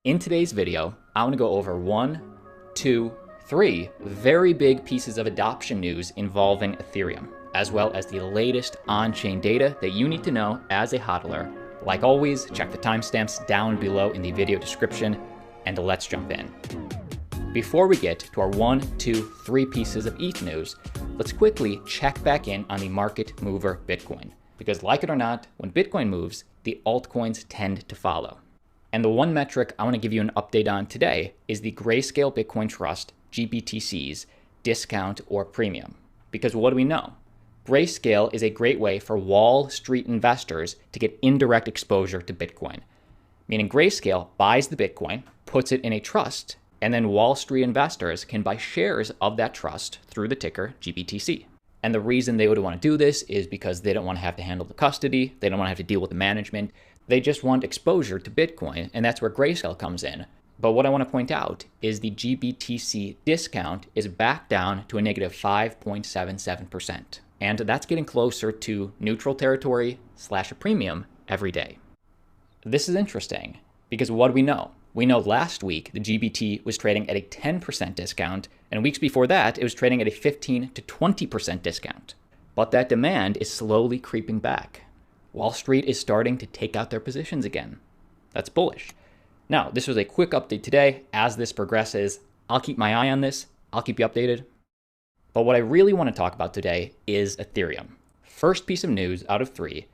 In today's video, I want to go over 1, 2, 3 very big pieces of adoption news involving Ethereum, as well as the latest on-chain data that you need to know as a hodler. Like always, check the timestamps down below in the video description, and let's jump in. Before we get to our 1, 2, 3 pieces of ETH news, let's quickly check back in on the market mover Bitcoin. Because like it or not, when Bitcoin moves, the altcoins tend to follow. And the one metric I want to give you an update on today is the Grayscale Bitcoin Trust, GBTC's discount or premium. Because what do we know? Grayscale is a great way for Wall Street investors to get indirect exposure to Bitcoin. Meaning Grayscale buys the Bitcoin, puts it in a trust, and then Wall Street investors can buy shares of that trust through the ticker GBTC. And the reason they would want to do this is because they don't want to have to handle the custody, they don't want to have to deal with the management, they just want exposure to Bitcoin, and that's where Grayscale comes in. But what I want to point out is the GBTC discount is back down to a negative 5.77%. And that's getting closer to neutral territory / a premium every day. This is interesting because what do we know? We know last week the GBT was trading at a 10% discount, and weeks before that it was trading at a 15 to 20% discount. But that demand is slowly creeping back. Wall Street is starting to take out their positions again. That's bullish. Now, this was a quick update today. As this progresses, I'll keep my eye on this. I'll keep you updated. But what I really want to talk about today is Ethereum. First piece of news out of 3,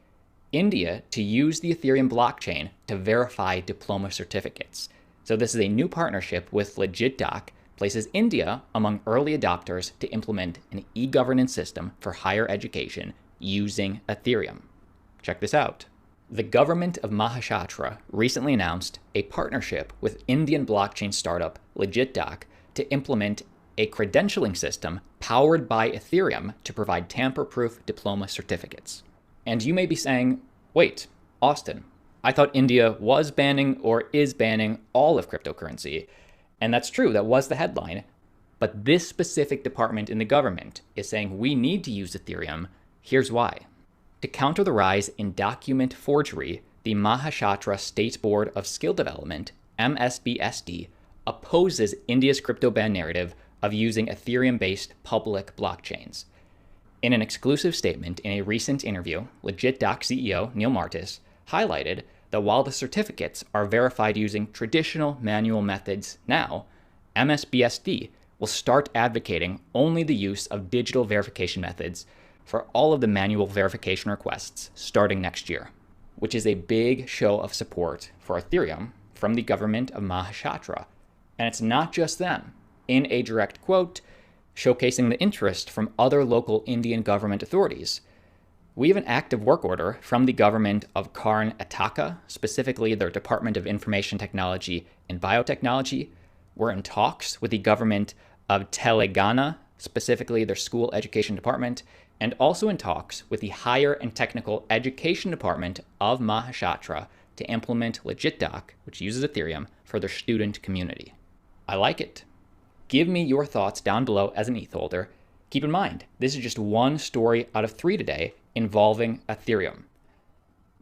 India to use the Ethereum blockchain to verify diploma certificates. So this is a new partnership with LegitDoc, places India among early adopters to implement an e-governance system for higher education using Ethereum. Check this out. The government of Maharashtra recently announced a partnership with Indian blockchain startup LegitDoc to implement a credentialing system powered by Ethereum to provide tamper-proof diploma certificates. And you may be saying, wait, Austin, I thought India was banning or is banning all of cryptocurrency. And that's true, that was the headline. But this specific department in the government is saying we need to use Ethereum. Here's why. To counter the rise in document forgery, the Maharashtra State Board of Skill Development, MSBSD, opposes India's crypto ban narrative of using Ethereum-based public blockchains. In an exclusive statement in a recent interview, LegitDoc CEO Neil Martis highlighted that while the certificates are verified using traditional manual methods now, MSBSD will start advocating only the use of digital verification methods for all of the manual verification requests starting next year, which is a big show of support for Ethereum from the government of Maharashtra. And it's not just them. In a direct quote, showcasing the interest from other local Indian government authorities. We have an active work order from the government of Karnataka, specifically their Department of Information Technology and Biotechnology. We're in talks with the government of Telangana, specifically their school education department, and also in talks with the Higher and Technical Education Department of Maharashtra to implement LegitDoc, which uses Ethereum, for their student community. I like it. Give me your thoughts down below as an ETH holder. Keep in mind, this is just one story out of 3 today involving Ethereum.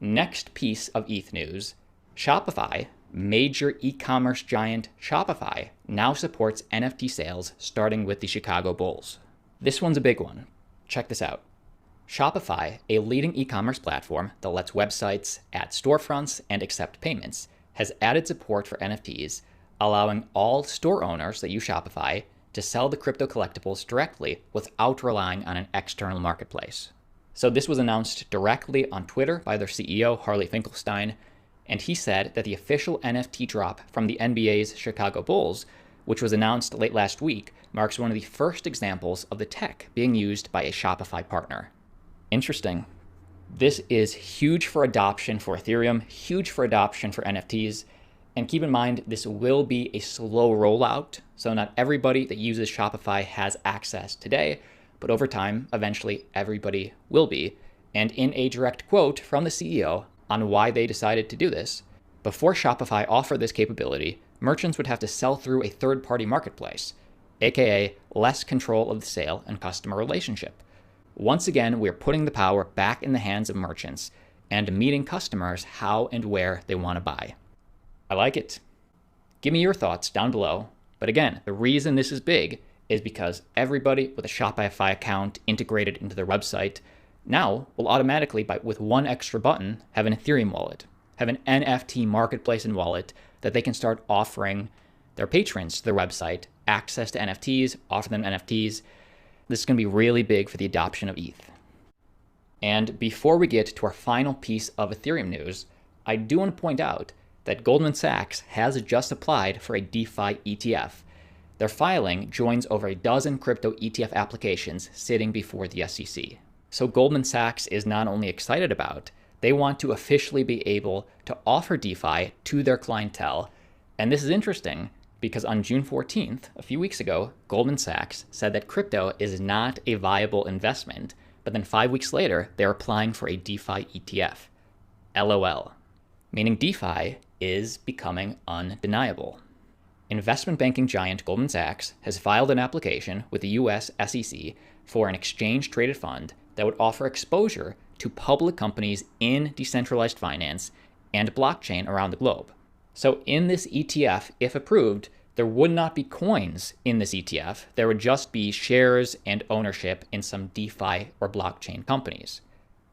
Next piece of ETH news, Shopify, major e-commerce giant Shopify, now supports NFT sales starting with the Chicago Bulls. This one's a big one. Check this out. Shopify, a leading e-commerce platform that lets websites add storefronts and accept payments, has added support for NFTs, allowing all store owners that use Shopify to sell the crypto collectibles directly without relying on an external marketplace. So this was announced directly on Twitter by their CEO, Harley Finkelstein, and he said that the official NFT drop from the NBA's Chicago Bulls, which was announced late last week, marks one of the first examples of the tech being used by a Shopify partner. Interesting. This is huge for adoption for Ethereum, huge for adoption for NFTs, and keep in mind, this will be a slow rollout, so not everybody that uses Shopify has access today, but over time, eventually everybody will be. And in a direct quote from the CEO on why they decided to do this, before Shopify offered this capability, merchants would have to sell through a third-party marketplace, aka less control of the sale and customer relationship. Once again, we're putting the power back in the hands of merchants and meeting customers how and where they want to buy. I like it. Give me your thoughts down below. But again, the reason this is big is because everybody with a Shopify account integrated into their website now will automatically, with one extra button, have an Ethereum wallet, have an NFT marketplace and wallet that they can start offering their patrons to their website access to NFTs, offer them NFTs. This is going to be really big for the adoption of ETH. And before we get to our final piece of Ethereum news, I do want to point out that Goldman Sachs has just applied for a DeFi ETF. Their filing joins over a dozen crypto ETF applications sitting before the SEC. So Goldman Sachs is not only excited about, they want to officially be able to offer DeFi to their clientele. And this is interesting because on June 14th, a few weeks ago, Goldman Sachs said that crypto is not a viable investment. But then 5 weeks later, they're applying for a DeFi ETF. LOL. Meaning DeFi is becoming undeniable. Investment banking giant Goldman Sachs has filed an application with the US SEC for an exchange-traded fund that would offer exposure to public companies in decentralized finance and blockchain around the globe. So in this ETF, if approved, there would not be coins in this ETF. There would just be shares and ownership in some DeFi or blockchain companies.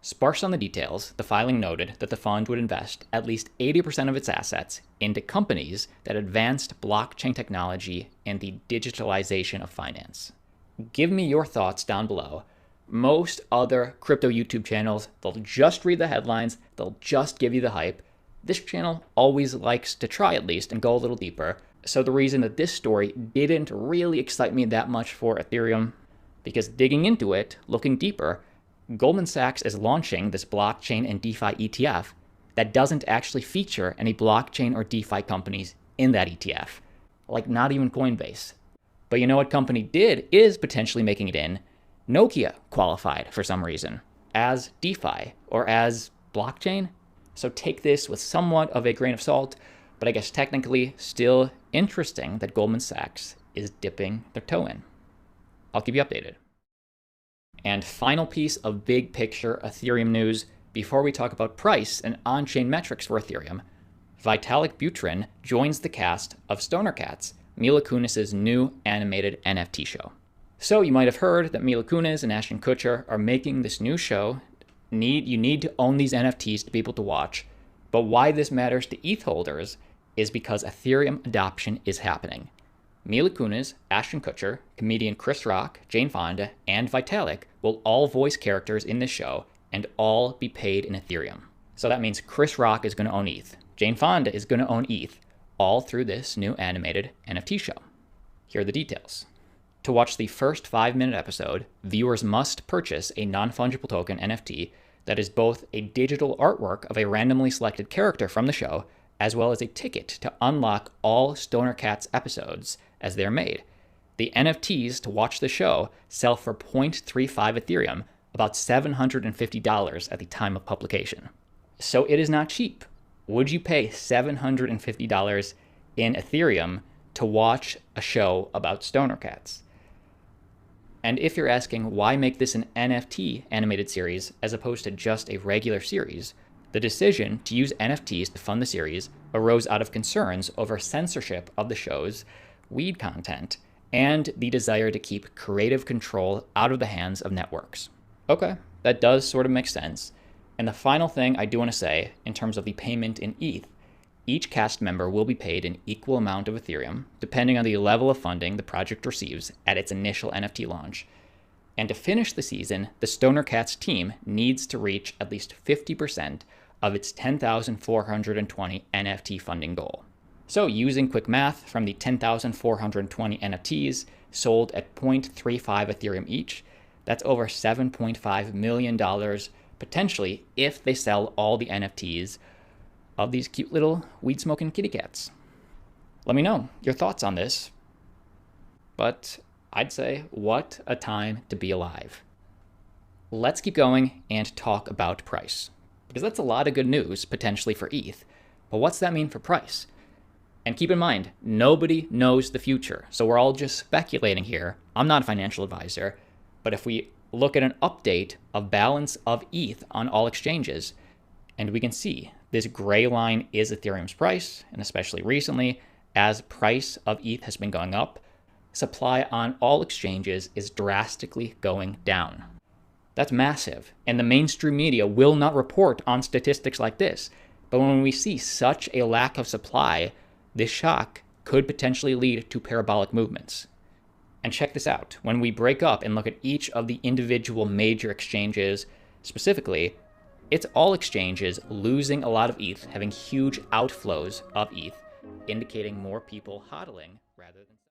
Sparse on the details, the filing noted that the fund would invest at least 80% of its assets into companies that advanced blockchain technology and the digitalization of finance. Give me your thoughts down below. Most other crypto YouTube channels, they'll just read the headlines, they'll just give you the hype. This channel always likes to try at least and go a little deeper. So the reason that this story didn't really excite me that much for Ethereum, because digging into it, looking deeper, Goldman Sachs is launching this blockchain and DeFi ETF that doesn't actually feature any blockchain or DeFi companies in that ETF, like not even Coinbase. But you know what company is potentially making it in? Nokia qualified for some reason as DeFi or as blockchain. So take this with somewhat of a grain of salt, but I guess technically still interesting that Goldman Sachs is dipping their toe in. I'll keep you updated. And final piece of big picture Ethereum news before we talk about price and on-chain metrics for Ethereum. Vitalik Buterin joins the cast of Stoner Cats, Mila Kunis's new animated NFT show. So you might have heard that Mila Kunis and Ashton Kutcher are making this new show. You need to own these NFTs to be able to watch. But why this matters to ETH holders is because Ethereum adoption is happening. Mila Kunis, Ashton Kutcher, comedian Chris Rock, Jane Fonda, and Vitalik will all voice characters in this show and all be paid in Ethereum. So that means Chris Rock is going to own ETH. Jane Fonda is going to own ETH, all through this new animated NFT show. Here are the details. To watch the first 5-minute episode, viewers must purchase a non-fungible token NFT that is both a digital artwork of a randomly selected character from the show, as well as a ticket to unlock all Stoner Cats episodes as they're made. The NFTs to watch the show sell for 0.35 Ethereum, about $750 at the time of publication. So it is not cheap. Would you pay $750 in Ethereum to watch a show about Stoner Cats? And if you're asking why make this an NFT animated series as opposed to just a regular series, the decision to use NFTs to fund the series arose out of concerns over censorship of the show's weed content and the desire to keep creative control out of the hands of networks. Okay, that does sort of make sense. And the final thing I do want to say in terms of the payment in ETH, each cast member will be paid an equal amount of Ethereum, depending on the level of funding the project receives at its initial NFT launch. And to finish the season, the Stoner Cats team needs to reach at least 50% of its 10,420 NFT funding goal. So using quick math from the 10,420 NFTs sold at 0.35 Ethereum each, that's over $7.5 million potentially if they sell all the NFTs of these cute little weed-smoking kitty cats. Let me know your thoughts on this. But I'd say, what a time to be alive. Let's keep going and talk about price, because that's a lot of good news potentially for ETH. But what's that mean for price? And keep in mind, nobody knows the future, so we're all just speculating here. I'm not a financial advisor, but if we look at an update of balance of ETH on all exchanges, and we can see this gray line is Ethereum's price, and especially recently, as price of ETH has been going up, supply on all exchanges is drastically going down. That's massive, and the mainstream media will not report on statistics like this. But when we see such a lack of supply, this shock could potentially lead to parabolic movements. And check this out. When we break up and look at each of the individual major exchanges specifically, it's all exchanges losing a lot of ETH, having huge outflows of ETH, indicating more people hodling rather than